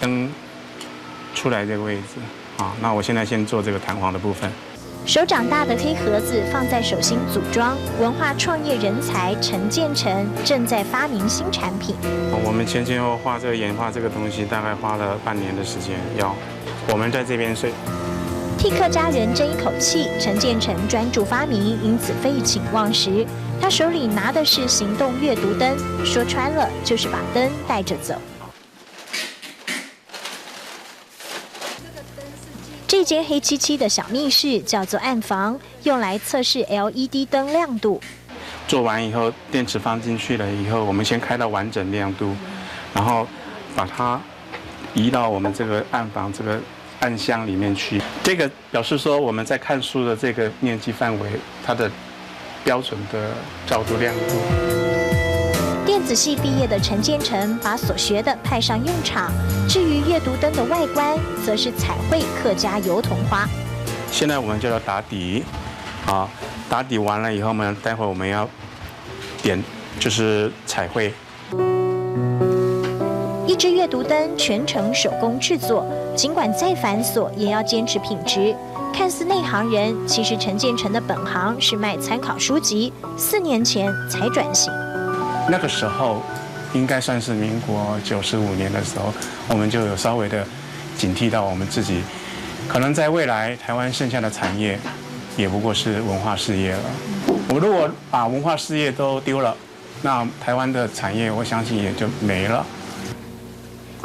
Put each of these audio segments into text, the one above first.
灯出来这个位置啊。那我现在先做这个弹簧的部分。手掌大的黑盒子放在手心组装，文化创业人才陈建成正在发明新产品。我们前后画这个研发这个东西，大概花了半年的时间。我们在这边替客家人争一口气，陈建成专注发明，因此废寝忘食。他手里拿的是行动阅读灯，说穿了就是把灯带着走。这间黑漆漆的小密室叫做暗房，用来测试 LED 灯亮度。做完以后，电池放进去了以后，我们先开到完整亮度，然后把它移到我们这个暗房这个暗箱里面去。这个表示说我们在看书的这个面积范围，它的标准的照度亮度。电子系毕业的陈建成把所学的派上用场。至于阅读灯的外观，则是彩绘客家油桐花。现在我们就要打底，啊，打底完了以后呢，待会儿我们要点就是彩绘。一支阅读灯全程手工制作，尽管再繁琐，也要坚持品质。看似内行人，其实陈建成的本行是卖参考书籍，4年前才转型。那个时候应该算是民国95年的时候，我们就有稍微的警惕到我们自己，可能在未来台湾剩下的产业，也不过是文化事业了。我如果把文化事业都丢了，那台湾的产业我相信也就没了。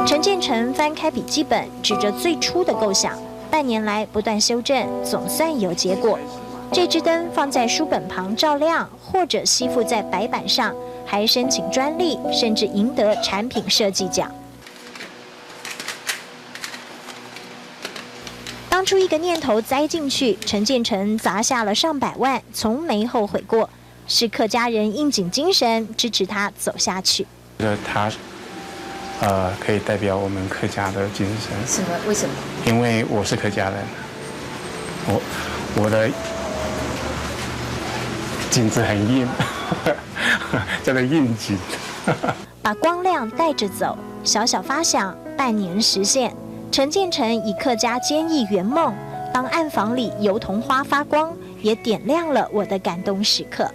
陈建成翻开笔记本，指着最初的构想，半年来不断修正，总算有结果。这支灯放在书本旁照亮，或者吸附在白板上，还申请专利，甚至赢得产品设计奖。当初一个念头栽进去，陈建成砸下了上百万，从没后悔过。是客家人应景精神支持他走下去。他可以代表我们客家的精神。什么？为什么？因为我是客家人，我的颈子很硬，叫做硬颈。把光亮带着走，小小发想，半年实现。陈建成以客家坚毅圆梦，当暗房里油桐花发光，也点亮了我的感动时刻。